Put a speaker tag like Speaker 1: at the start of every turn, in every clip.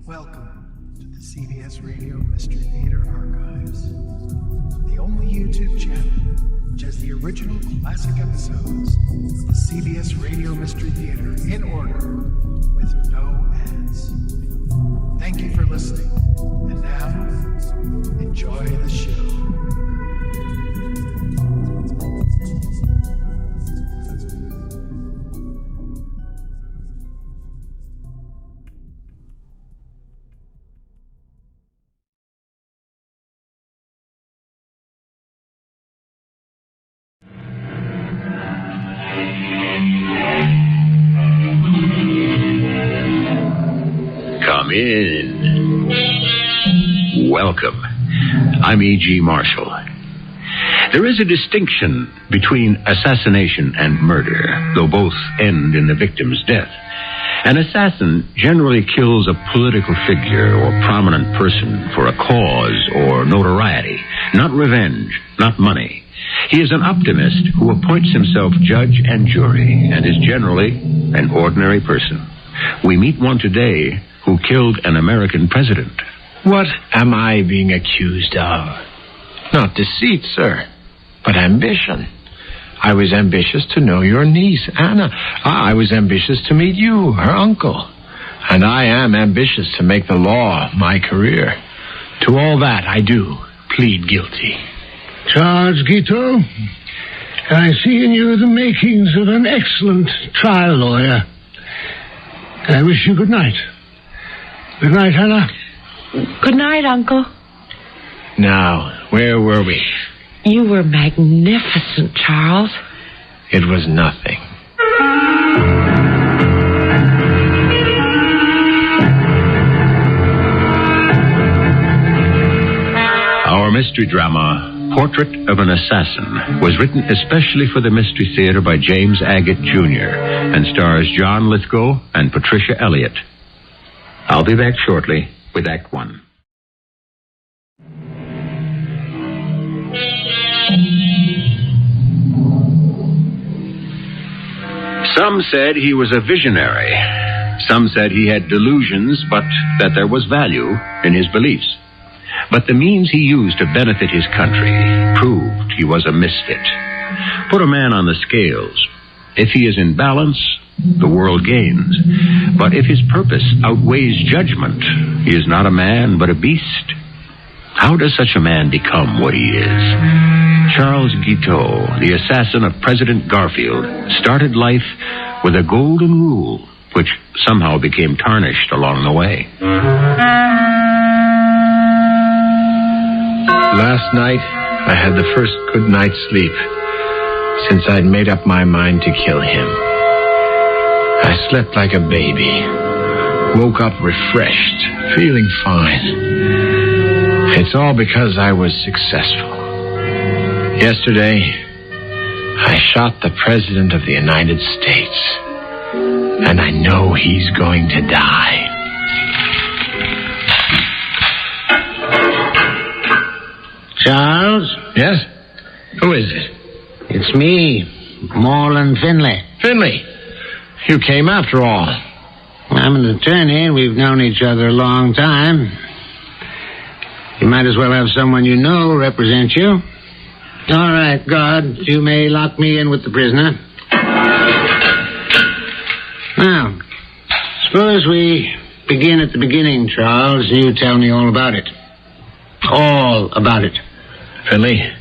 Speaker 1: Welcome to the CBS Radio Mystery Theater Archives, the only YouTube channel which has the original classic episodes of the CBS Radio Mystery Theater in order with no ads. Thank you for listening, and now, enjoy the show.
Speaker 2: Come in. Welcome. I'm E.G. Marshall. There is a distinction between assassination and murder, though both end in the victim's death. An assassin generally kills a political figure or prominent person for a cause or notoriety, not revenge, not money. He is an optimist who appoints himself judge and jury and is generally an ordinary person. We meet one today who killed an American president.
Speaker 3: What am I being accused of? Not deceit, sir, but ambition. I was ambitious to know your niece, Anna. I was ambitious to meet you, her uncle. And I am ambitious to make the law my career. To all that I do plead guilty.
Speaker 4: Charles Guiteau, I see in you the makings of an excellent trial lawyer. I wish you good night. Good night, Hannah.
Speaker 5: Good night, Uncle.
Speaker 3: Now, where were we?
Speaker 5: You were magnificent, Charles.
Speaker 3: It was nothing.
Speaker 2: Our mystery drama, Portrait of an Assassin, was written especially for the Mystery Theater by James Agate, Jr. and stars John Lithgow and Patricia Elliot. I'll be back shortly with Act One. Some said he was a visionary. Some said he had delusions, but that there was value in his beliefs. But the means he used to benefit his country proved he was a misfit. Put a man on the scales. If he is in balance, the world gains. But if his purpose outweighs judgment, he is not a man, but a beast. How does such a man become what he is? Charles Guiteau, the assassin of President Garfield, started life with a golden rule, which somehow became tarnished along the way.
Speaker 3: Last night, I had the first good night's sleep since I'd made up my mind to kill him. I slept like a baby, woke up refreshed, feeling fine. It's all because I was successful. Yesterday, I shot the President of the United States, and I know he's going to die.
Speaker 4: Charles?
Speaker 3: Yes? Who is it?
Speaker 4: It's me, Morland Finlay.
Speaker 3: Finlay. You came after all.
Speaker 4: I'm an attorney, and we've known each other a long time. You might as well have someone you know represent you. All right, guard, you may lock me in with the prisoner. Now, suppose we begin at the beginning, Charles. You tell me all about it. All about it.
Speaker 3: Finlay,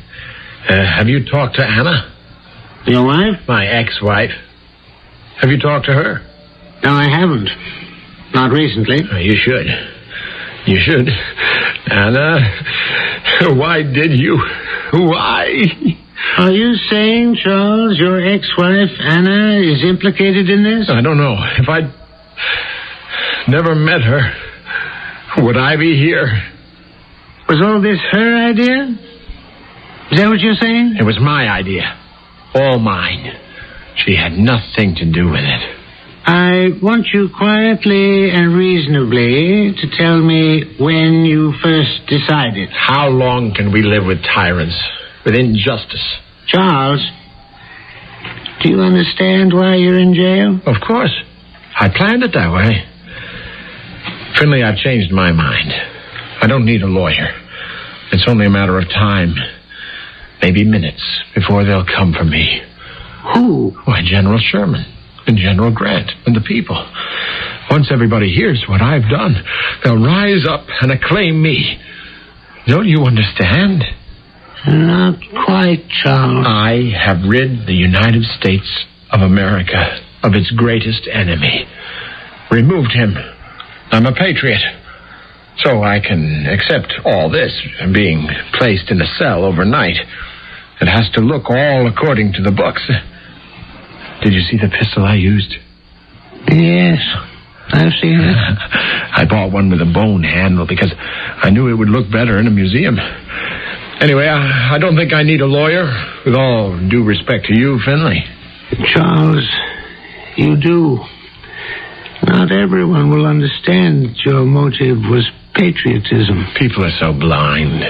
Speaker 3: have you talked to Anna?
Speaker 4: Your wife?
Speaker 3: My ex-wife. Have you talked to her?
Speaker 4: No, I haven't. Not recently.
Speaker 3: You should. You should. Anna, why did you? Why?
Speaker 4: Are you saying, Charles, your ex-wife, Anna, is implicated in this?
Speaker 3: I don't know. If I'd never met her, would I be here?
Speaker 4: Was all this her idea? Is that what you're saying?
Speaker 3: It was my idea. All mine. She had nothing to do with it.
Speaker 4: I want you quietly and reasonably to tell me when you first decided.
Speaker 3: How long can we live with tyrants, with injustice?
Speaker 4: Charles, do you understand why you're in jail?
Speaker 3: Of course. I planned it that way. Finley, I've changed my mind. I don't need a lawyer. It's only a matter of time. Maybe minutes before they'll come for me.
Speaker 4: Who?
Speaker 3: Why, General Sherman and General Grant and the people. Once everybody hears what I've done, they'll rise up and acclaim me. Don't you understand?
Speaker 4: Not quite, Charles.
Speaker 3: I have rid the United States of America of its greatest enemy. Removed him. I'm a patriot. So I can accept all this, being placed in a cell overnight. It has to look all according to the books. Did you see the pistol I used?
Speaker 4: Yes, I've seen it.
Speaker 3: I bought one with a bone handle because I knew it would look better in a museum. Anyway, I don't think I need a lawyer, with all due respect to you, Finley.
Speaker 4: Charles, you do. Not everyone will understand that your motive was patriotism.
Speaker 3: People are so blind.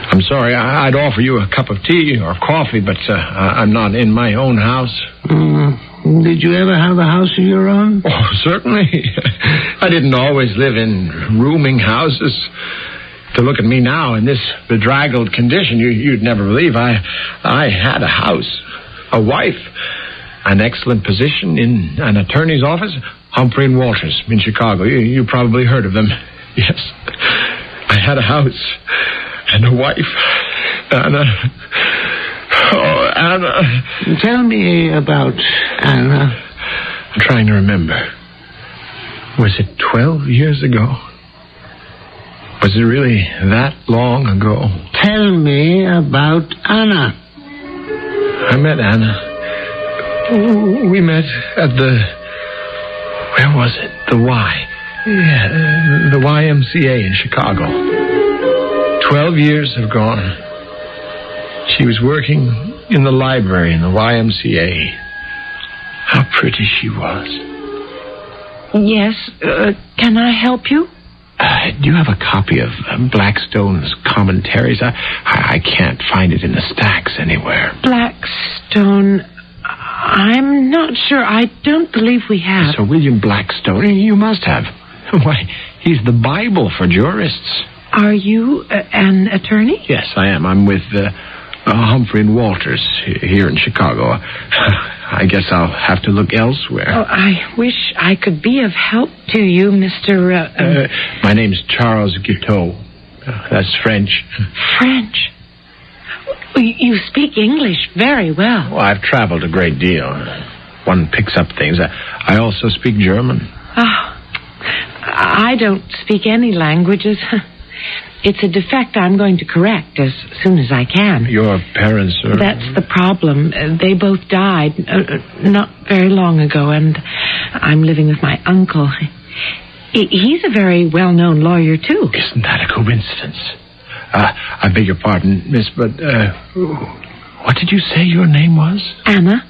Speaker 3: I'm sorry, I'd offer you a cup of tea or coffee, but I'm not in my own house.
Speaker 4: Did you ever have a house of your own?
Speaker 3: Oh, certainly. I didn't always live in rooming houses. To look at me now in this bedraggled condition, you'd never believe I had a house, a wife, an excellent position in an attorney's office, Humphrey and Walters in Chicago. You probably heard of them. Yes, I had a house and a wife, Anna. Oh, Anna.
Speaker 4: Tell me about Anna.
Speaker 3: I'm trying to remember. Was it 12 years ago? Was it really that long ago?
Speaker 4: Tell me about Anna.
Speaker 3: I met Anna. We met at the... Where was it? The Y. Yeah, the YMCA in Chicago. 12 years have gone. She was working in the library in the YMCA. How pretty she was.
Speaker 5: Yes, can I help you?
Speaker 3: Do you have a copy of Blackstone's commentaries? I can't find it in the stacks anywhere.
Speaker 5: Blackstone... I'm not sure. I don't believe we have.
Speaker 3: Sir William Blackstone, you must have. Why, he's the Bible for jurists.
Speaker 5: Are you an attorney?
Speaker 3: Yes, I am. I'm with Humphrey and Walters here in Chicago. I guess I'll have to look elsewhere.
Speaker 5: Oh, I wish I could be of help to you, Mr.
Speaker 3: My name's Charles Guiteau. That's French.
Speaker 5: French? You speak English very well.
Speaker 3: Well, I've traveled a great deal. One picks up things. I also speak German.
Speaker 5: Oh, I don't speak any languages. It's a defect I'm going to correct as soon as I can.
Speaker 3: Your parents are...
Speaker 5: That's the problem. They both died not very long ago, and I'm living with my uncle. He's a very well-known lawyer, too.
Speaker 3: Isn't that a coincidence? I beg your pardon, miss, but what did you say your name was?
Speaker 5: Anna.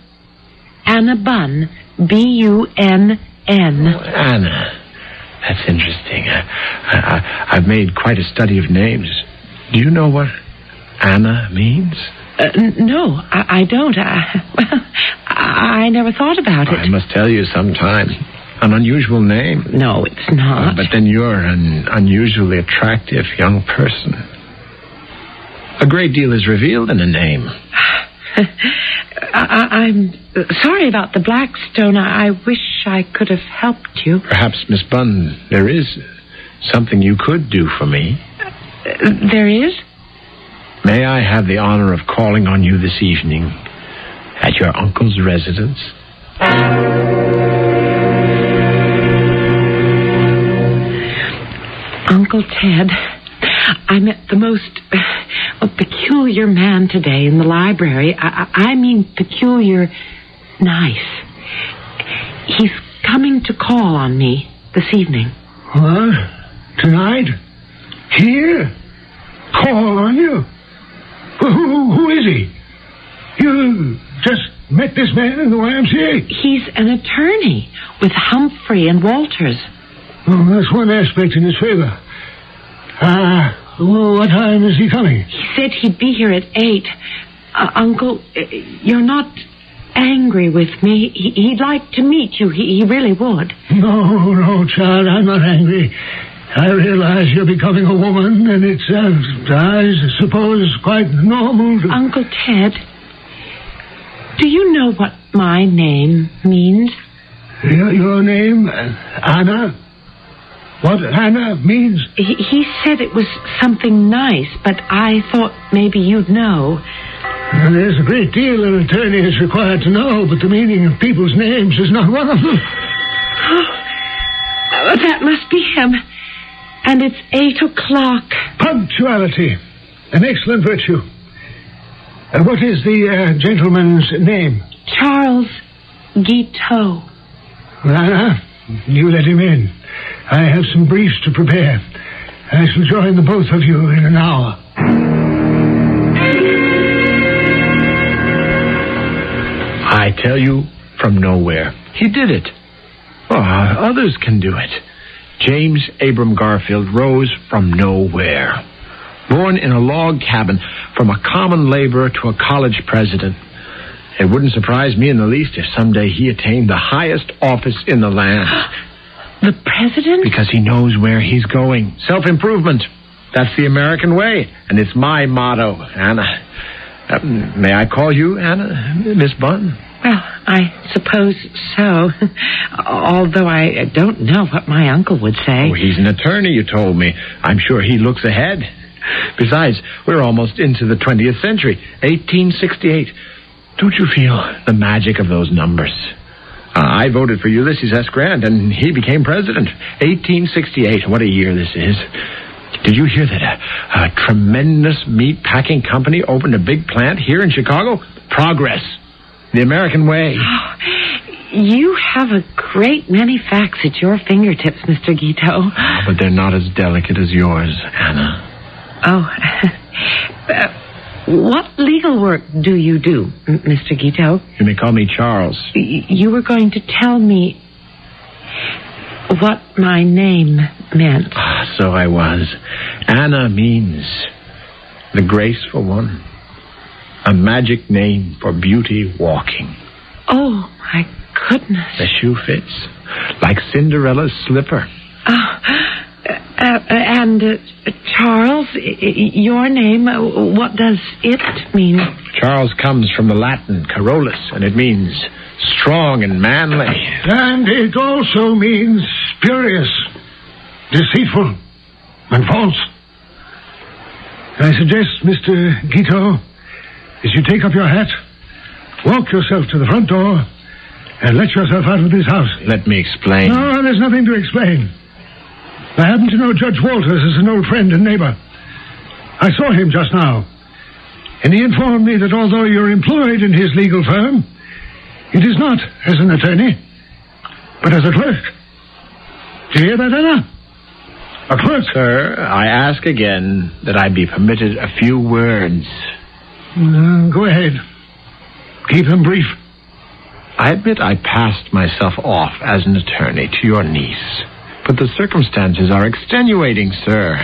Speaker 5: Anna Bunn. B-U-N-N.
Speaker 3: Oh, Anna. That's interesting. I've made quite a study of names. Do you know what Anna means?
Speaker 5: No, I don't. I never thought about it.
Speaker 3: I must tell you sometime. An unusual name.
Speaker 5: No, it's not.
Speaker 3: But then you're an unusually attractive young person. A great deal is revealed in a name.
Speaker 5: I'm sorry about the Blackstone. I wish I could have helped you.
Speaker 3: Perhaps, Miss Bunn, there is something you could do for me.
Speaker 5: There is?
Speaker 3: May I have the honor of calling on you this evening at your uncle's residence?
Speaker 5: Uncle Ted, I met the most peculiar man today in the library. I mean peculiar nice. He's coming to call on me this evening.
Speaker 4: What? Tonight? Here? Call on you? Who is he? You just met this man in the YMCA?
Speaker 5: He's an attorney with Humphrey and Walters.
Speaker 4: Oh, that's one aspect in his favor. What time is he coming?
Speaker 5: He said he'd be here at 8. Uncle, you're not angry with me. He'd like to meet you. He really would.
Speaker 6: No, child, I'm not angry. I realize you're becoming a woman, and it's, I suppose, quite normal to...
Speaker 5: Uncle Ted, do you know what my name means?
Speaker 6: Your name? Anna? What Anna means?
Speaker 5: He said it was something nice, but I thought maybe you'd know.
Speaker 6: Well, there's a great deal an attorney is required to know, but the meaning of people's names is not one of them.
Speaker 5: That must be him. And it's 8:00.
Speaker 6: Punctuality. An excellent virtue. What is the gentleman's name?
Speaker 5: Charles Guiteau.
Speaker 6: Anna, you let him in. I have some briefs to prepare. I shall join the both of you in an hour.
Speaker 3: I tell you, from nowhere. He did it. Well, others can do it. James Abram Garfield rose from nowhere. Born in a log cabin, from a common laborer to a college president. It wouldn't surprise me in the least if someday he attained the highest office in the land.
Speaker 5: The president?
Speaker 3: Because he knows where he's going. Self-improvement. That's the American way, and it's my motto, Anna. May I call you Anna, Miss Bunn?
Speaker 5: Well, I suppose so. Although I don't know what my uncle would say.
Speaker 3: Oh, he's an attorney, you told me. I'm sure he looks ahead. Besides, we're almost into the 20th century, 1868. Don't you feel the magic of those numbers? I voted for Ulysses S. Grant, and he became president. 1868. What a year this is. Did you hear that a tremendous meat packing company opened a big plant here in Chicago? Progress. The American way.
Speaker 5: Oh, you have a great many facts at your fingertips, Mr. Guiteau.
Speaker 3: But they're not as delicate as yours, Anna.
Speaker 5: Oh. What legal work do you do, Mr. Guiteau?
Speaker 3: You may call me Charles.
Speaker 5: You were going to tell me what my name meant.
Speaker 3: So I was. Anna means the graceful one. A magic name for beauty walking.
Speaker 5: Oh, my goodness.
Speaker 3: The shoe fits like Cinderella's slipper.
Speaker 5: And Charles, your name, what does it mean?
Speaker 3: Charles comes from the Latin Carolus, and it means strong and manly.
Speaker 6: And it also means spurious, deceitful, and false. I suggest, Mr. Guiteau, as you take up your hat, walk yourself to the front door and let yourself out of this house.
Speaker 3: Let me explain.
Speaker 6: No, there's nothing to explain. I happen to know Judge Walters as an old friend and neighbor. I saw him just now, and he informed me that although you're employed in his legal firm, it is not as an attorney, but as a clerk. Do you hear that, Anna? A clerk.
Speaker 3: Sir, I ask again that I be permitted a few words.
Speaker 6: Go ahead. Keep them brief.
Speaker 3: I admit I passed myself off as an attorney to your niece, but the circumstances are extenuating, sir.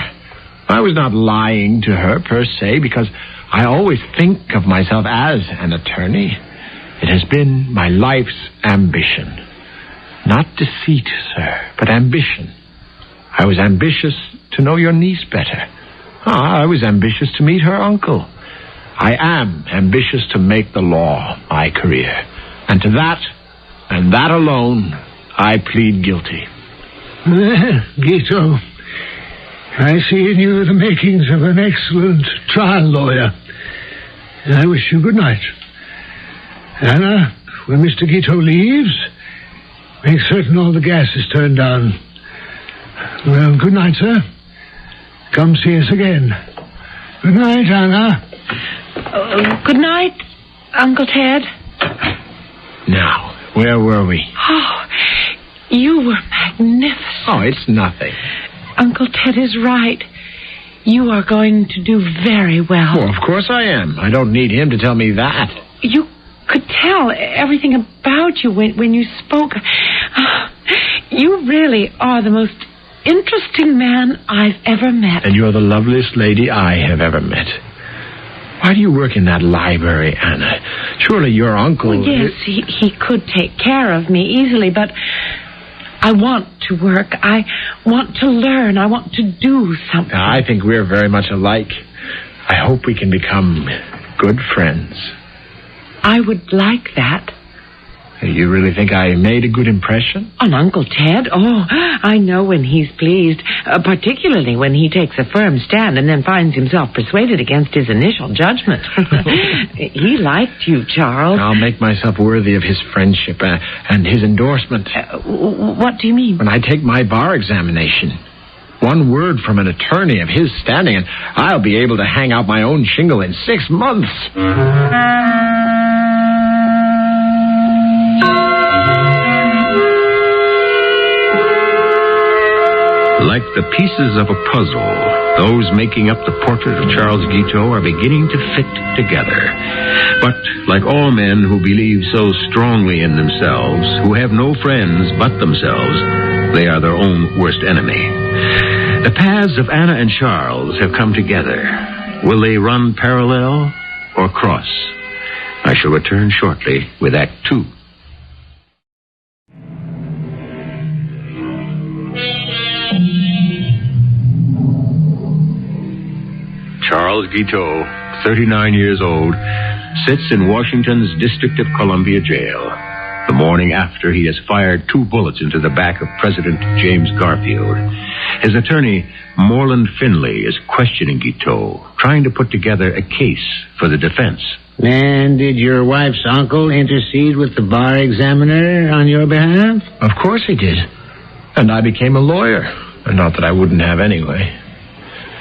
Speaker 3: I was not lying to her, per se, because I always think of myself as an attorney. It has been my life's ambition. Not deceit, sir, but ambition. I was ambitious to know your niece better. I was ambitious to meet her uncle. I am ambitious to make the law my career. And to that, and that alone, I plead guilty.
Speaker 6: Guiteau, I see in you the makings of an excellent trial lawyer. I wish you good night. Anna, when Mr. Guiteau leaves, make certain all the gas is turned down. Well, good night, sir. Come see us again. Good night, Anna.
Speaker 5: Good night, Uncle Ted.
Speaker 3: Now, where were we?
Speaker 5: Oh, you were magnificent.
Speaker 3: Oh, it's nothing.
Speaker 5: Uncle Ted is right. You are going to do very well.
Speaker 3: Oh, of course I am. I don't need him to tell me that.
Speaker 5: You could tell everything about you when you spoke. You really are the most interesting man I've ever met.
Speaker 3: And you're the loveliest lady I have ever met. Why do you work in that library, Anna? Surely your uncle...
Speaker 5: Well, yes, he could take care of me easily, but I want to work. I want to learn. I want to do something.
Speaker 3: I think we're very much alike. I hope we can become good friends.
Speaker 5: I would like that.
Speaker 3: You really think I made a good impression?
Speaker 5: On Uncle Ted? Oh, I know when he's pleased, particularly when he takes a firm stand and then finds himself persuaded against his initial judgment. He liked you, Charles.
Speaker 3: I'll make myself worthy of his friendship and his endorsement.
Speaker 5: What do you mean?
Speaker 3: When I take my bar examination, one word from an attorney of his standing, and I'll be able to hang out my own shingle in 6 months.
Speaker 2: Like the pieces of a puzzle, those making up the portrait of Charles Guiteau are beginning to fit together. But like all men who believe so strongly in themselves, who have no friends but themselves, they are their own worst enemy. The paths of Anna and Charles have come together. Will they run parallel or cross? I shall return shortly with Act 2. Charles Guiteau, 39 years old, sits in Washington's District of Columbia jail the morning after he has fired 2 bullets into the back of President James Garfield. His attorney, Moreland Finley, is questioning Guiteau, trying to put together a case for the defense.
Speaker 4: And did your wife's uncle intercede with the bar examiner on your behalf?
Speaker 3: Of course he did. And I became a lawyer. Not that I wouldn't have anyway.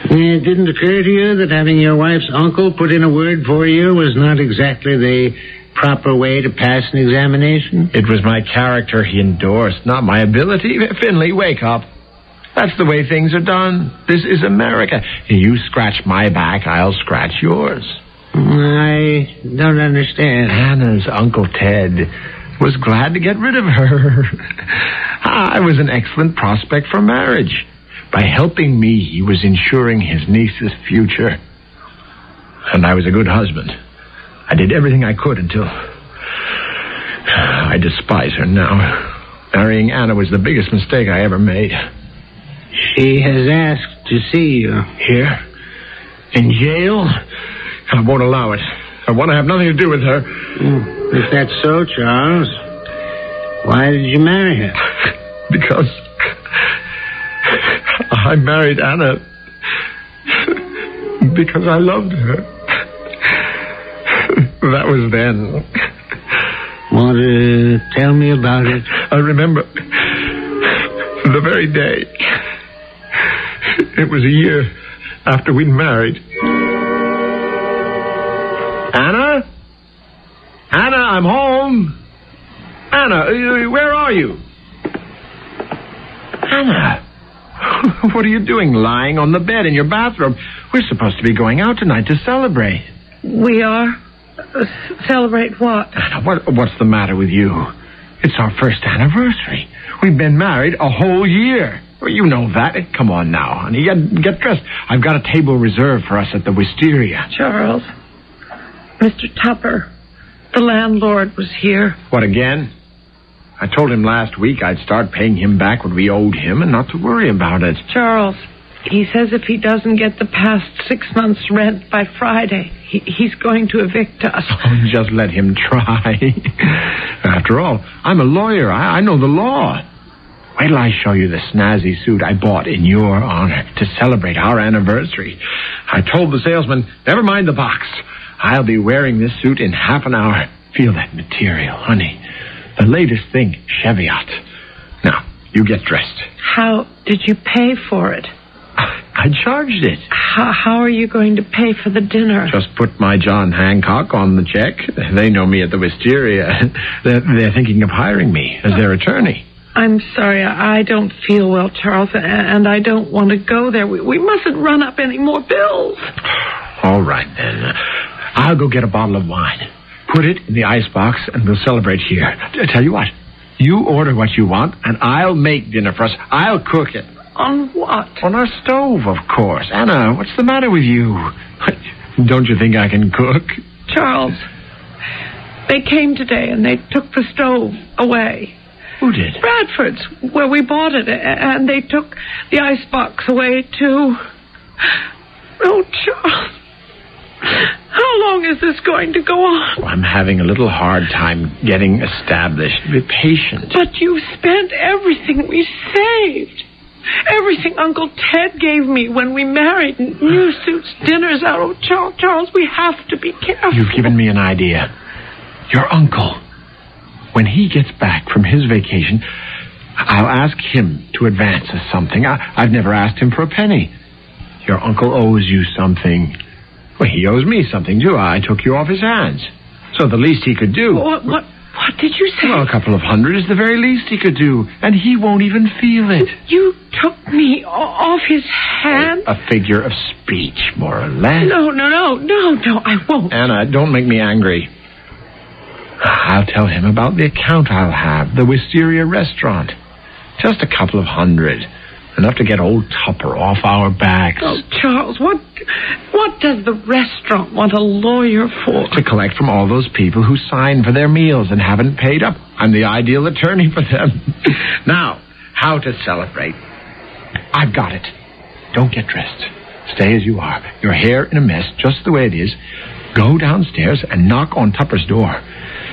Speaker 4: It didn't occur to you that having your wife's uncle put in a word for you was not exactly the proper way to pass an examination?
Speaker 3: It was my character he endorsed, not my ability. Finley, wake up. That's the way things are done. This is America. You scratch my back, I'll scratch yours.
Speaker 4: I don't understand.
Speaker 3: Anna's Uncle Ted was glad to get rid of her. I was an excellent prospect for marriage. By helping me, he was ensuring his niece's future. And I was a good husband. I did everything I could until... I despise her now. Marrying Anna was the biggest mistake I ever made.
Speaker 4: She has asked to see you.
Speaker 3: Here? In jail? I won't allow it. I want to have nothing to do with her.
Speaker 4: If that's so, Charles, why did you marry her?
Speaker 3: Because I married Anna because I loved her. That was then.
Speaker 4: Want to tell me about it?
Speaker 3: I remember the very day. It was a year after we'd married. Anna? Anna, I'm home. Anna, where are you? Anna, what are you doing lying on the bed in your bathroom? We're supposed to be going out tonight to celebrate.
Speaker 5: We are? Celebrate what?
Speaker 3: Anna, what's the matter with you? It's our first anniversary. We've been married a whole year. Well, you know that. Come on now, honey. Get dressed. I've got a table reserved for us at the Wisteria.
Speaker 5: Charles, Mr. Tupper, the landlord was here.
Speaker 3: What, again? I told him last week I'd start paying him back what we owed him and not to worry about it.
Speaker 5: Charles, he says if he doesn't get the past 6 months' rent by Friday, he's going to evict us.
Speaker 3: Oh, just let him try. After all, I'm a lawyer. I know the law. Wait till I show you the snazzy suit I bought in your honor to celebrate our anniversary. I told the salesman, never mind the box. I'll be wearing this suit in half an hour. Feel that material, honey. The latest thing, Cheviot. Now, you get dressed.
Speaker 5: How did you pay for it?
Speaker 3: I charged it.
Speaker 5: How are you going to pay for the dinner?
Speaker 3: Just put my John Hancock on the check. They know me at the Wisteria. They're thinking of hiring me as their attorney.
Speaker 5: I'm sorry, I don't feel well, Charles, and I don't want to go there. We mustn't run up any more bills.
Speaker 3: All right, then. I'll go get a bottle of wine. Put it in the icebox, and we'll celebrate here. I tell you what, you order what you want, and I'll make dinner for us. I'll cook it.
Speaker 5: On what?
Speaker 3: On our stove, of course. Anna, what's the matter with you? Don't you think I can cook?
Speaker 5: Charles, They came today and they took the stove away.
Speaker 3: Who did?
Speaker 5: Bradford's, where we bought it, and they took the icebox away, too. Oh, Charles. How long is this going to go on?
Speaker 3: Well, I'm having a little hard time getting established. Be patient.
Speaker 5: But you spent everything we saved. Everything Uncle Ted gave me when we married. New suits, dinners out. Oh, Charles, we have to be careful.
Speaker 3: You've given me an idea. Your uncle. When he gets back from his vacation, I'll ask him to advance us something. I've never asked him for a penny. Your uncle owes you something. Well, he owes me something, too. I took you off his hands. So the least he could do...
Speaker 5: What did you say?
Speaker 3: Well, a couple of $100 is the very least he could do, and he won't even feel it.
Speaker 5: You took me off his hands?
Speaker 3: A figure of speech, more or less.
Speaker 5: No, I won't.
Speaker 3: Anna, don't make me angry. I'll tell him about the account I'll have, the Wisteria restaurant. Just a couple of $100. Enough to get old Tupper off our backs.
Speaker 5: Oh, Charles, what does the restaurant want a lawyer for?
Speaker 3: To collect from all those people who signed for their meals and haven't paid up. I'm the ideal attorney for them. Now, how to celebrate. I've got it. Don't get dressed. Stay as you are. Your hair in a mess, just the way it is. Go downstairs and knock on Tupper's door.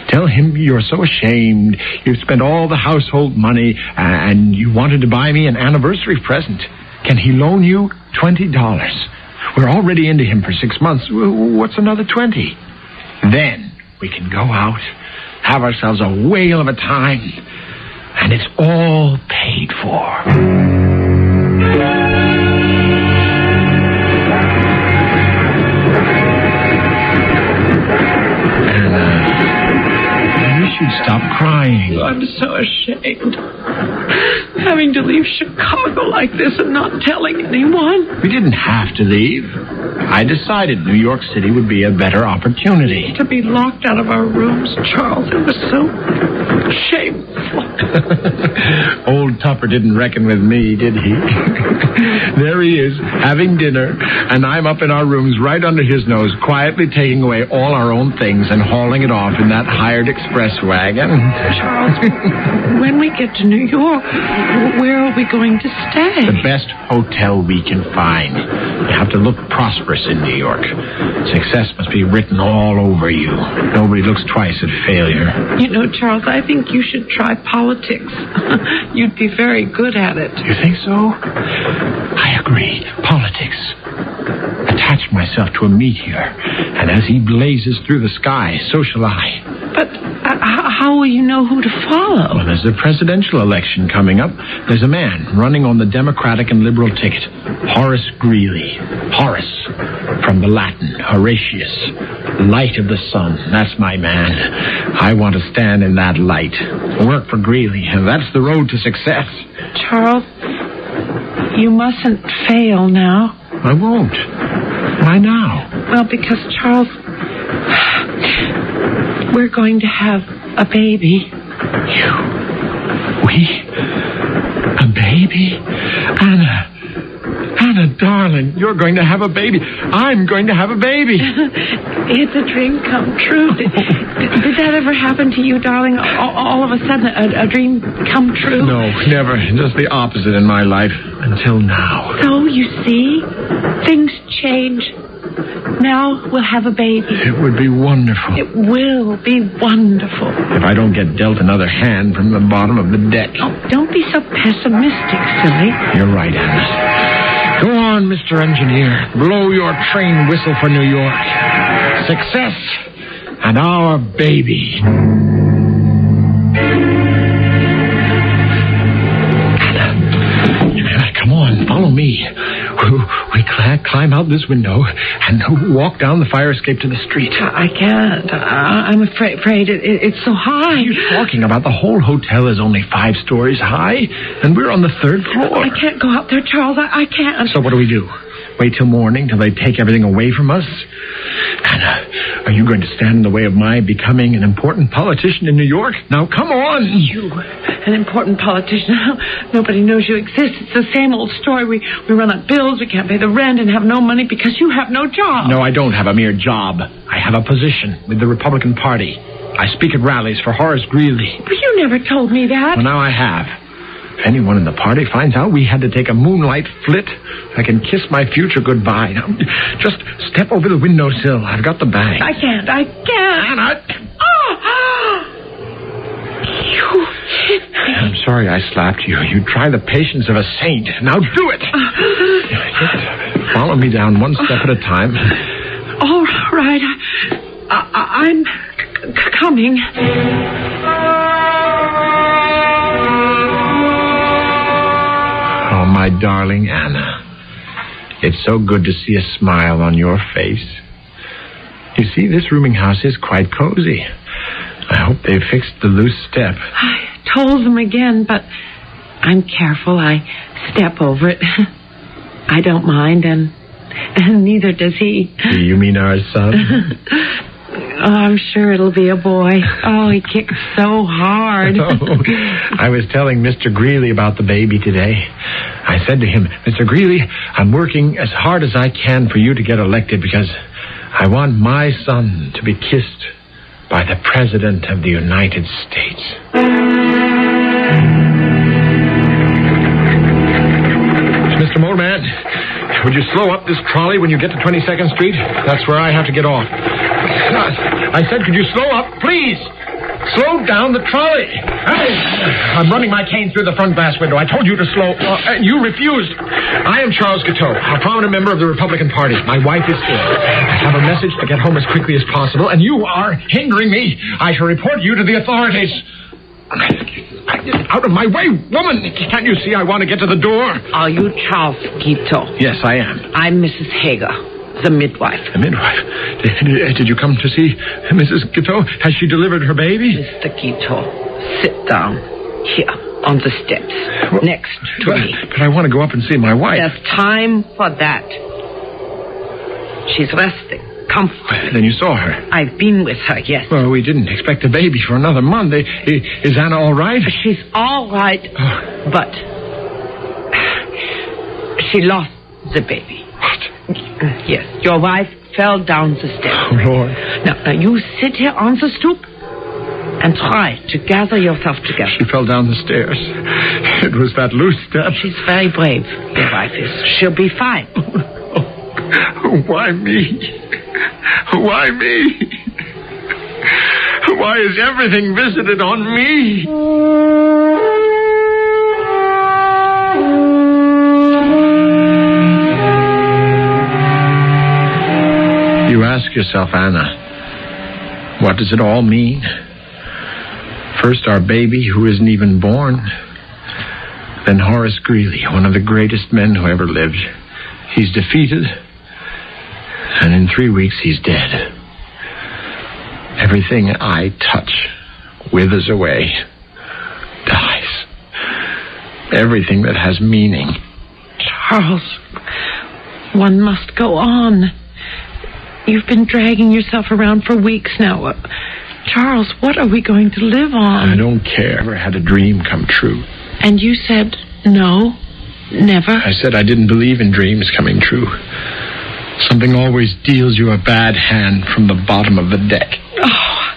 Speaker 3: Tell him you're so ashamed. You've spent all the household money and you wanted to buy me an anniversary present. Can he loan you $20? We're already into him for 6 months. What's another 20? Then we can go out, have ourselves a whale of a time, and it's all paid for. You'd stop crying.
Speaker 5: I'm so ashamed. Having to leave Chicago like this and not telling anyone.
Speaker 3: We didn't have to leave. I decided New York City would be a better opportunity.
Speaker 5: To be locked out of our rooms, Charles, it was so shameful.
Speaker 3: Old Tupper didn't reckon with me, did he? There he is, having dinner, and I'm up in our rooms right under his nose, quietly taking away all our own things and hauling it off in that hired express wagon.
Speaker 5: Charles, when we get to New York, where are we going to stay?
Speaker 3: The best hotel we can find. You have to look prosperous in New York. Success must be written all over you. Nobody looks twice at failure.
Speaker 5: You know, Charles, I think you should try politics. You'd be very good at it.
Speaker 3: You think so? I agree. Politics. Attach myself to a meteor, and as he blazes through the sky, so shall I.
Speaker 5: But how will you know who to follow?
Speaker 3: Well, there's a presidential election coming up. There's a man running on the Democratic and Liberal ticket. Horace Greeley. Horace, from the Latin, Horatius. Light of the sun. That's my man. I want to stand in that light. Work for Greeley, and that's the road to success.
Speaker 5: Charles, you mustn't fail now.
Speaker 3: I won't. Why now?
Speaker 5: Well, because, Charles, we're going to have a baby.
Speaker 3: You? We? A baby? Anna, darling, you're going to have a baby. I'm going to have a baby.
Speaker 5: It's a dream come true. Did that ever happen to you, darling? All of a sudden, a dream come true?
Speaker 3: No, never. Just the opposite in my life. Until now.
Speaker 5: So, you see, things change. Now we'll have a baby.
Speaker 3: It would be wonderful.
Speaker 5: It will be wonderful.
Speaker 3: If I don't get dealt another hand from the bottom of the deck.
Speaker 5: Oh, don't be so pessimistic, silly.
Speaker 3: You're right, Anna. Go on, Mr. Engineer. Blow your train whistle for New York. Success and our baby. Anna, come on, follow me. We climb out this window and walk down the fire escape to the street.
Speaker 5: I can't. I'm afraid it's so high.
Speaker 3: What are you talking about? The whole hotel is only 5 stories high, and we're on the 3rd floor.
Speaker 5: I can't go out there, Charles. I can't.
Speaker 3: So what do? Wait till morning, till they take everything away from us? Anna, Are you going to stand in the way of my becoming an important politician in New York? Now, come on.
Speaker 5: You, an important politician. Nobody knows you exist. It's the same old story. We run up bills, we can't pay the rent, and have no money because you have no job.
Speaker 3: No, I don't have a mere job. I have a position with the Republican Party. I speak at rallies for Horace Greeley.
Speaker 5: But you never told me that.
Speaker 3: Well, now I have. If anyone in the party finds out we had to take a moonlight flit, I can kiss my future goodbye. Now, just step over the windowsill. I've got the bag.
Speaker 5: I can't.
Speaker 3: Anna!
Speaker 5: You hit me.
Speaker 3: I'm sorry I slapped you. You try the patience of a saint. Now do it. Just follow me down one step at a time.
Speaker 5: All right. I'm coming.
Speaker 3: Oh, my darling Anna. It's so good to see a smile on your face. You see, this rooming house is quite cozy. I hope they fixed the loose step.
Speaker 5: I told them again, but I'm careful. I step over it. I don't mind, and neither does he.
Speaker 3: You mean our son?
Speaker 5: Oh, I'm sure it'll be a boy. Oh, he kicks so hard.
Speaker 3: Oh, I was telling Mr. Greeley about the baby today. I said to him, Mr. Greeley, I'm working as hard as I can for you to get elected because I want my son to be kissed by the President of the United States. Mr. Motorman, would you slow up this trolley when you get to 22nd Street? That's where I have to get off. I said, could you slow up, please? Slow down the trolley. Hey, I'm running my cane through the front glass window. I told you to slow. You refused. I am Charles Guiteau, a prominent member of the Republican Party. My wife is ill. I have a message to get home as quickly as possible, and you are hindering me. I shall report you to the authorities. Out of my way, woman! Can't you see I want to get to the door?
Speaker 5: Are you Charles Guiteau?
Speaker 3: Yes, I am.
Speaker 5: I'm Mrs. Hager, the midwife.
Speaker 3: The midwife? Did you come to see Mrs. Guiteau? Has she delivered her baby?
Speaker 5: Mr. Guiteau, sit down here on the steps next to me.
Speaker 3: But I want to go up and see my wife.
Speaker 5: There's time for that. She's resting. Comfortably.
Speaker 3: Then you saw her?
Speaker 5: I've been with her, yes.
Speaker 3: Well, we didn't expect a baby for another month. Is Anna all right?
Speaker 5: She's all right, but she lost the baby.
Speaker 3: What?
Speaker 5: Yes, your wife fell down the steps.
Speaker 3: Oh, Lord.
Speaker 5: Now, you sit here on the stoop and try to gather yourself together.
Speaker 3: She fell down the stairs. It was that loose step.
Speaker 5: She's very brave, your wife is. She'll be fine.
Speaker 3: Why me? Why me? Why is everything visited on me? You ask yourself, Anna, what does it all mean? First, our baby who isn't even born. Then Horace Greeley, one of the greatest men who ever lived. He's defeated. And in 3 weeks, he's dead. Everything I touch withers away, dies. Everything that has meaning.
Speaker 5: Charles, one must go on. You've been dragging yourself around for weeks now. Charles, what are we going to live on?
Speaker 3: I don't care. I never had a dream come true.
Speaker 5: And you said no, never?
Speaker 3: I said I didn't believe in dreams coming true. Something always deals you a bad hand from the bottom of the deck.
Speaker 5: Oh,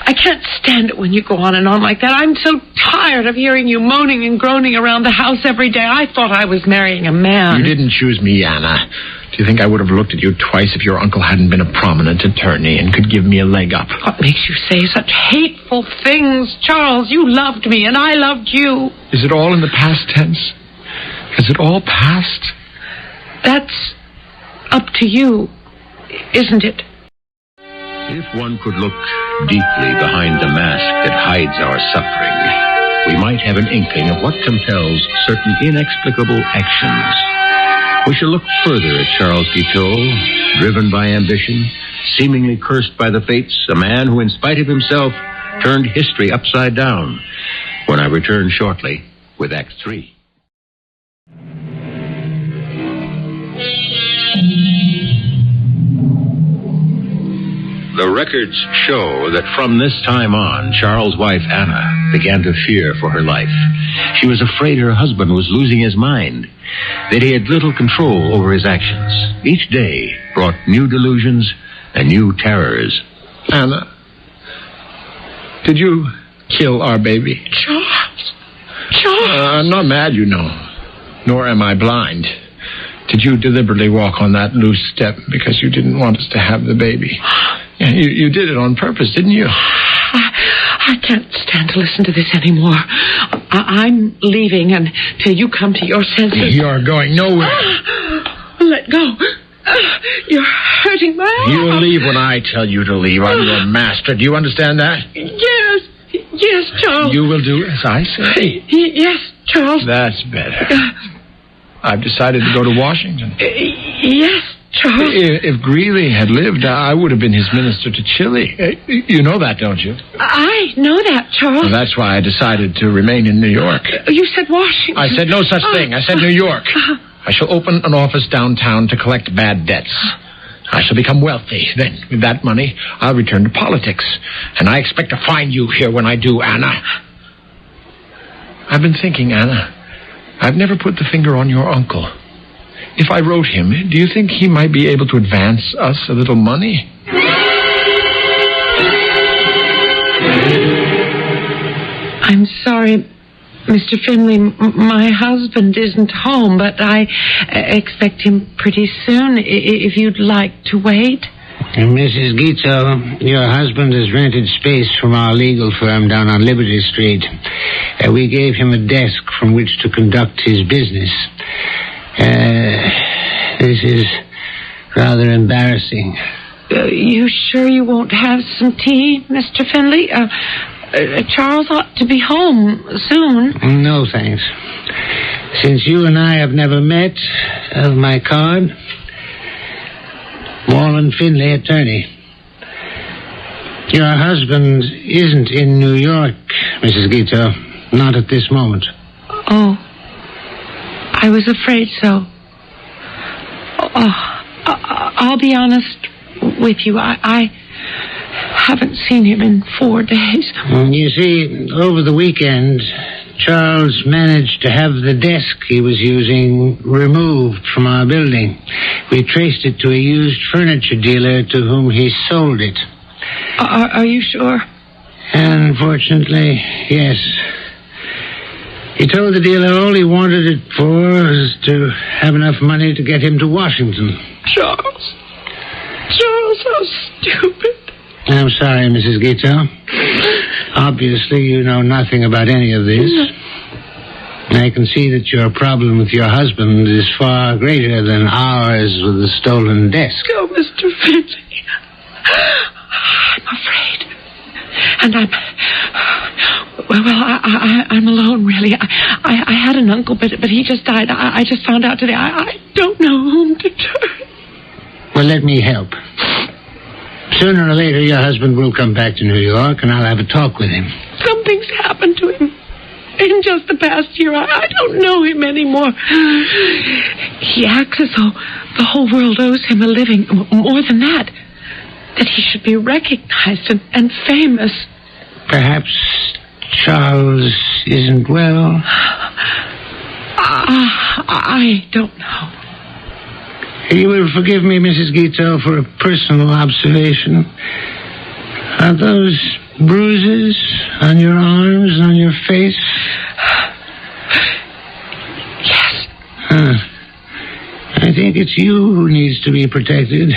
Speaker 5: I can't stand it when you go on and on like that. I'm so tired of hearing you moaning and groaning around the house every day. I thought I was marrying a man.
Speaker 3: You didn't choose me, Anna. Do you think I would have looked at you twice if your uncle hadn't been a prominent attorney and could give me a leg up?
Speaker 5: What makes you say such hateful things? Charles, you loved me and I loved you.
Speaker 3: Is it all in the past tense? Has it all passed?
Speaker 5: That's up to you, isn't it?
Speaker 2: If one could look deeply behind the mask that hides our suffering, we might have an inkling of what compels certain inexplicable actions. We shall look further at Charles Guiteau, driven by ambition, seemingly cursed by the fates, a man who, in spite of himself, turned history upside down, when I return shortly with Act 3. The records show that from this time on, Charles' wife, Anna, began to fear for her life. She was afraid her husband was losing his mind, that he had little control over his actions. Each day brought new delusions and new terrors.
Speaker 3: Anna, did you kill our baby?
Speaker 5: Charles!
Speaker 3: I'm not mad, you know, nor am I blind. Did you deliberately walk on that loose step because you didn't want us to have the baby? Yeah, you did it on purpose, didn't you?
Speaker 5: I can't stand to listen to this anymore. I'm leaving until you come to your senses.
Speaker 3: You're going nowhere.
Speaker 5: Let go. You're hurting my arm.
Speaker 3: You will leave when I tell you to leave. I'm your master. Do you understand that?
Speaker 5: Yes, Charles.
Speaker 3: You will do as I say.
Speaker 5: Yes, Charles.
Speaker 3: That's better. I've decided to go to Washington.
Speaker 5: Yes, Charles.
Speaker 3: If Greeley had lived, I would have been his minister to Chile. You know that, don't you?
Speaker 5: I know that, Charles.
Speaker 3: Well, that's why I decided to remain in New York.
Speaker 5: You said Washington.
Speaker 3: I said no such thing. I said New York. I shall open an office downtown to collect bad debts. I shall become wealthy. Then, with that money, I'll return to politics. And I expect to find you here when I do, Anna. I've been thinking, Anna. I've never put the finger on your uncle. If I wrote him, do you think he might be able to advance us a little money?
Speaker 5: I'm sorry, Mr. Finley. My husband isn't home, but I expect him pretty soon, if you'd like to wait.
Speaker 4: Mrs. Guiteau, your husband has rented space from our legal firm down on Liberty Street. We gave him a desk from which to conduct his business. This is rather embarrassing.
Speaker 5: You sure you won't have some tea, Mr. Finley? Charles ought to be home soon.
Speaker 4: No, thanks. Since you and I have never met, have my card. Wallen Finley, attorney. Your husband isn't in New York, Mrs. Guiteau. Not at this moment.
Speaker 5: Oh, I was afraid so. I'll be honest with you. I haven't seen him in 4 days.
Speaker 4: You see, over the weekend, Charles managed to have the desk he was using removed from our building. We traced it to a used furniture dealer to whom he sold it.
Speaker 5: Are you sure?
Speaker 4: Unfortunately, yes. He told the dealer all he wanted it for was to have enough money to get him to Washington.
Speaker 5: Charles, how stupid.
Speaker 4: I'm sorry, Mrs. Guiteau. Obviously, you know nothing about any of this. I can see that your problem with your husband is far greater than ours with the stolen desk.
Speaker 5: Oh, Mr. Finley, I'm afraid. And I'm alone, really. I had an uncle, but he just died. I just found out today. I don't know whom to turn.
Speaker 4: Well, let me help. Sooner or later, your husband will come back to New York, and I'll have a talk with him.
Speaker 5: Something's happened to him in just the past year. I don't know him anymore. He acts as though the whole world owes him a living. More than that he should be recognized and famous.
Speaker 4: Perhaps Charles isn't well.
Speaker 5: I don't know.
Speaker 4: You will forgive me, Mrs. Guiteau, for a personal observation. Are those bruises on your arms, on your face?
Speaker 5: Yes.
Speaker 4: I think it's you who needs to be protected.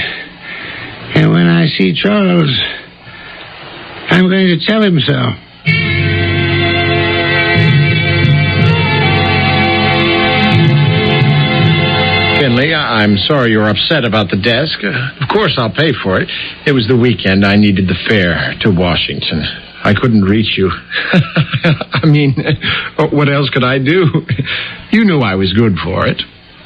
Speaker 4: And when I see Charles, I'm going to tell him so.
Speaker 3: Finley, I'm sorry you're upset about the desk. Of course I'll pay for it. It was the weekend. I needed the fare to Washington. I couldn't reach you. I mean, what else could I do? You knew I was good for it.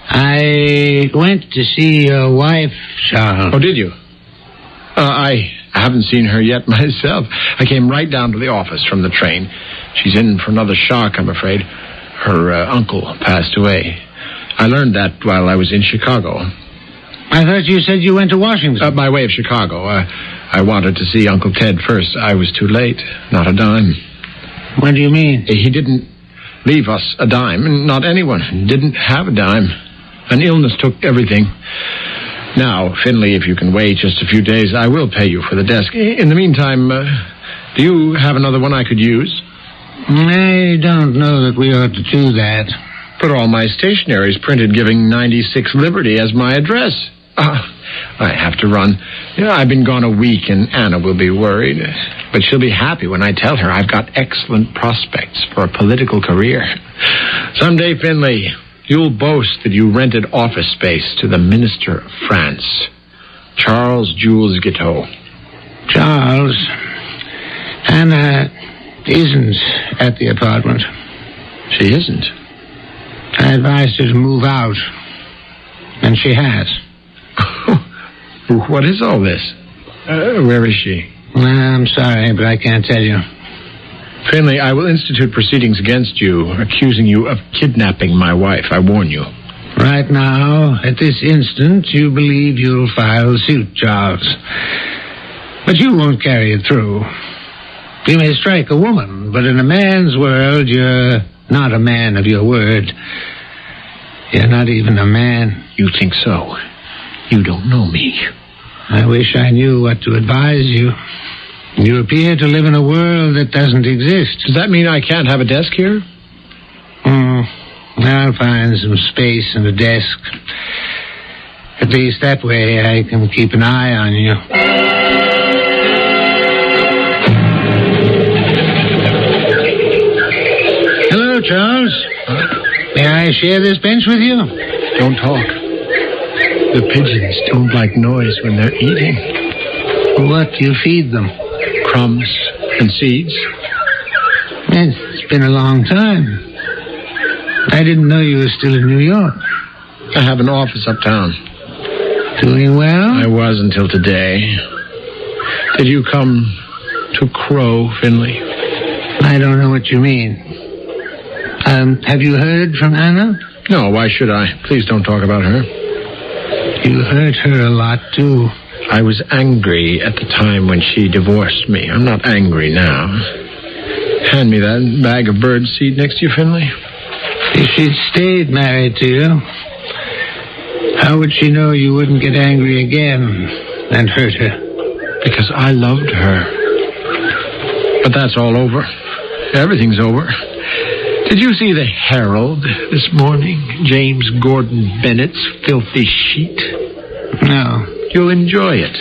Speaker 4: I went to see your wife, Charles.
Speaker 3: Oh, did you? I haven't seen her yet myself. I came right down to the office from the train. She's in for another shock, I'm afraid. Her uncle passed away. I learned that while I was in Chicago.
Speaker 4: I thought you said you went to Washington.
Speaker 3: By way of Chicago. I wanted to see Uncle Ted first. I was too late. Not a dime.
Speaker 4: What do you mean?
Speaker 3: He didn't leave us a dime. Not anyone. Didn't have a dime. An illness took everything. Now, Finley, if you can wait just a few days, I will pay you for the desk. In the meantime, do you have another one I could use?
Speaker 4: I don't know that we ought to do that.
Speaker 3: But all my stationery's printed giving 96 Liberty as my address. I have to run. I've been gone a week, and Anna will be worried. But she'll be happy when I tell her I've got excellent prospects for a political career. Someday, Finley, you'll boast that you rented office space to the Minister of France, Charles Guiteau.
Speaker 4: Charles, Anna isn't at the apartment.
Speaker 3: She isn't?
Speaker 4: I advised her to move out, and she has.
Speaker 3: What is all this? Where is she?
Speaker 4: I'm sorry, but I can't tell you.
Speaker 3: Finley, I will institute proceedings against you, accusing you of kidnapping my wife. I warn you.
Speaker 4: Right now, at this instant, you believe you'll file suit, Charles. But you won't carry it through. You may strike a woman, but in a man's world, you're not a man of your word. You're not even a man.
Speaker 3: You think so? You don't know me.
Speaker 4: I wish I knew what to advise you. You appear to live in a world that doesn't exist.
Speaker 3: Does that mean I can't have a desk here?
Speaker 4: I'll find some space and a desk. At least that way I can keep an eye on you. Hello, Charles. May I share this bench with you?
Speaker 3: Don't talk. The pigeons don't like noise when they're eating.
Speaker 4: What do you feed them?
Speaker 3: Crumbs and seeds.
Speaker 4: It's been a long time. I didn't know you were still in New York.
Speaker 3: I have an office uptown.
Speaker 4: Doing well?
Speaker 3: I was until today. Did you come to crow, Finley?
Speaker 4: I don't know what you mean. Have you heard from Anna?
Speaker 3: No, why should I? Please don't talk about her.
Speaker 4: You hurt her a lot, too.
Speaker 3: I was angry at the time when she divorced me. I'm not angry now. Hand me that bag of birdseed next to you, Finley.
Speaker 4: If she'd stayed married to you, how would she know you wouldn't get angry again and hurt her?
Speaker 3: Because I loved her. But that's all over. Everything's over. Did you see the Herald this morning? James Gordon Bennett's filthy sheet?
Speaker 4: No.
Speaker 3: You'll enjoy it.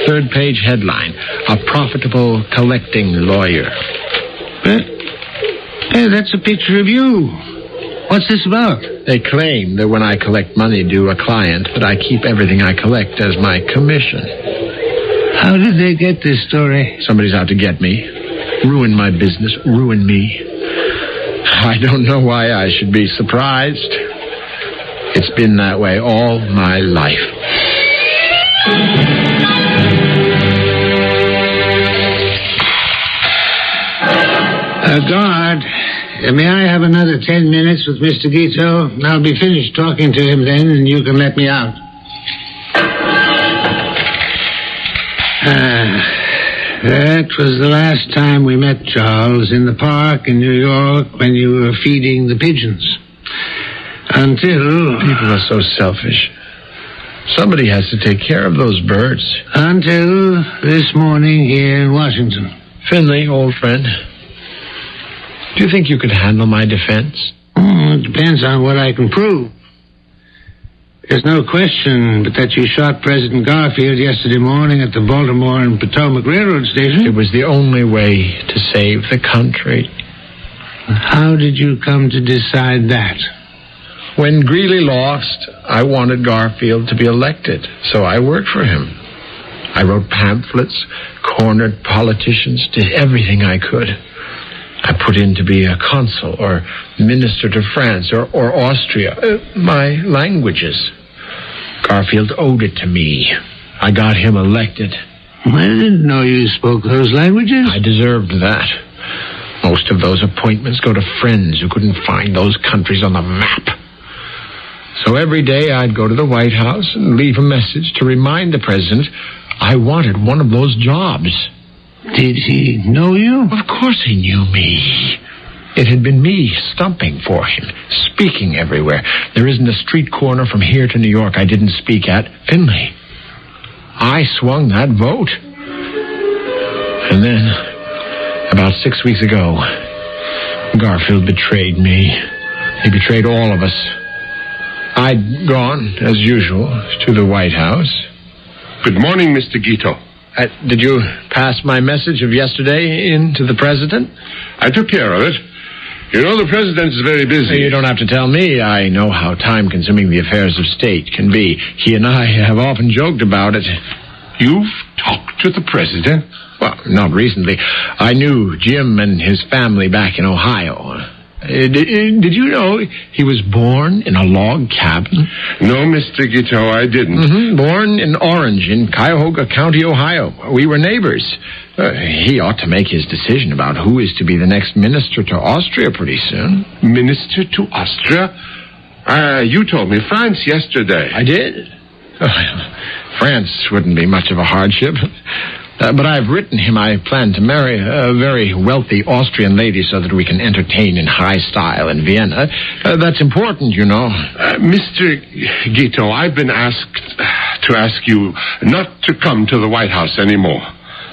Speaker 3: Third page headline. A profitable collecting lawyer.
Speaker 4: Hey, that's a picture of you. What's this about?
Speaker 3: They claim that when I collect money due a client, that I keep everything I collect as my commission.
Speaker 4: How did they get this story?
Speaker 3: Somebody's out to get me. Ruin my business. Ruin me. I don't know why I should be surprised. It's been that way all my life.
Speaker 4: Guard, may I have another 10 minutes with Mr. Guiteau? I'll be finished talking to him then, and you can let me out. That was the last time we met, Charles, in the park in New York when you were feeding the pigeons. Until...
Speaker 3: People are so selfish. Somebody has to take care of those birds.
Speaker 4: Until this morning here in Washington.
Speaker 3: Finley, old friend, do you think you could handle my defense?
Speaker 4: It depends on what I can prove. There's no question but that you shot President Garfield yesterday morning at the Baltimore and Potomac Railroad Station.
Speaker 3: It was the only way to save the country.
Speaker 4: How did you come to decide that?
Speaker 3: When Greeley lost, I wanted Garfield to be elected, so I worked for him. I wrote pamphlets, cornered politicians, did everything I could. I put in to be a consul or minister to France or Austria, my languages. Garfield owed it to me. I got him elected.
Speaker 4: I didn't know you spoke those languages.
Speaker 3: I deserved that. Most of those appointments go to friends who couldn't find those countries on the map. So every day I'd go to the White House and leave a message to remind the president I wanted one of those jobs.
Speaker 4: Did he know you?
Speaker 3: Of course he knew me. It had been me stumping for him, speaking everywhere. There isn't a street corner from here to New York I didn't speak at. Finley. I swung that vote. And then, about 6 weeks ago, Garfield betrayed me. He betrayed all of us. I'd gone, as usual, to the White House.
Speaker 7: Good morning, Mr. Guiteau.
Speaker 3: Did you pass my message of yesterday in to the President?
Speaker 7: I took care of it. You know, the President is very busy.
Speaker 3: You don't have to tell me. I know how time-consuming the affairs of state can be. He and I have often joked about it.
Speaker 7: You've talked to the President?
Speaker 3: Well, not recently. I knew Jim and his family back in Ohio. Did you know he was born in a log cabin?
Speaker 7: No, Mr. Guiteau, I didn't.
Speaker 3: Born in Orange, in Cuyahoga County, Ohio. We were neighbors. He ought to make his decision about who is to be the next minister to Austria pretty soon.
Speaker 7: Minister to Austria? You told me France yesterday.
Speaker 3: I did? France wouldn't be much of a hardship. But I've written him I plan to marry a very wealthy Austrian lady so that we can entertain in high style in Vienna. That's important, you know.
Speaker 7: Mr. Guiteau, I've been asked to ask you not to come to the White House anymore.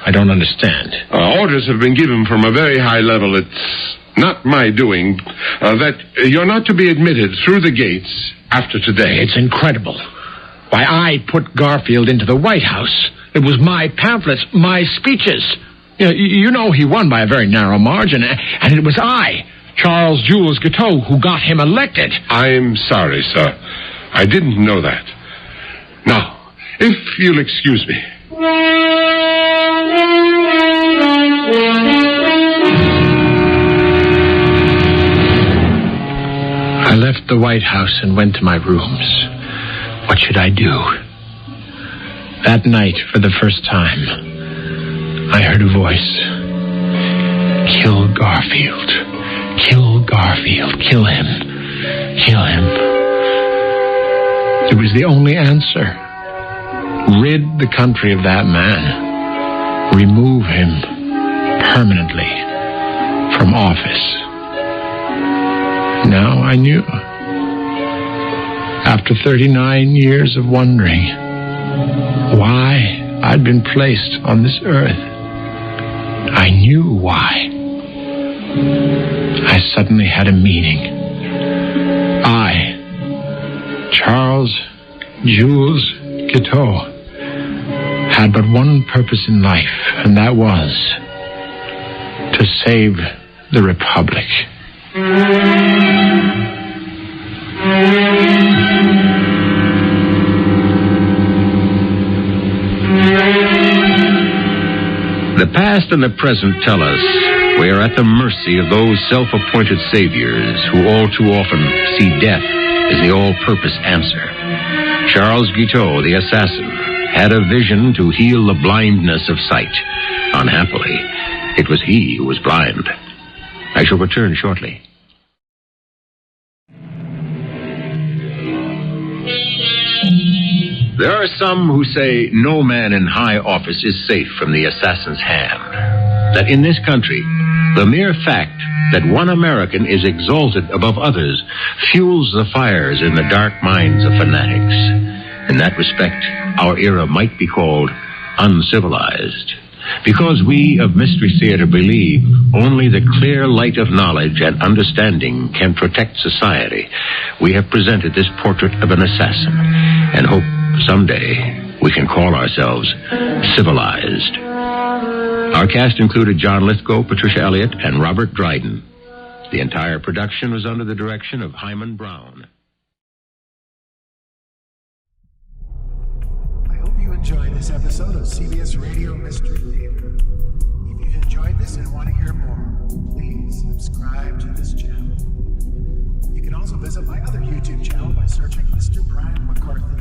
Speaker 3: I don't understand.
Speaker 7: Orders have been given from a very high level. It's not my doing that you're not to be admitted through the gates after today.
Speaker 3: It's incredible. Why, I put Garfield into the White House. It was my pamphlets, my speeches. You know he won by a very narrow margin, and it was I, Charles Guiteau, who got him elected.
Speaker 7: I'm sorry, sir. I didn't know that. Now, if you'll excuse me.
Speaker 3: I left the White House and went to my rooms. What should I do? That night, for the first time, I heard a voice. Kill Garfield. Kill Garfield. Kill him. Kill him. It was the only answer. Rid the country of that man. Remove him permanently from office. Now I knew. After 39 years of wondering why I'd been placed on this earth, I knew why. I suddenly had a meaning. I, Charles Jules Guiteau, had but one purpose in life, and that was to save the Republic.
Speaker 2: The past and the present tell us we are at the mercy of those self-appointed saviors who all too often see death as the all-purpose answer. Charles Guiteau, the assassin, had a vision to heal the blindness of sight. Unhappily, it was he who was blind. I shall return shortly. There are some who say no man in high office is safe from the assassin's hand. That in this country, the mere fact that one American is exalted above others fuels the fires in the dark minds of fanatics. In that respect, our era might be called uncivilized. Because we of Mystery Theater believe only the clear light of knowledge and understanding can protect society, we have presented this portrait of an assassin and hope someday we can call ourselves civilized. Our cast included John Lithgow, Patricia Elliot, and Robert Dryden. The entire production was under the direction of Hyman Brown.
Speaker 1: I hope you enjoyed this episode of CBS Radio Mystery Theater. If you've enjoyed this and want to hear more, please subscribe to this channel. You can also visit my other YouTube channel by searching Mr. Brian McCarthy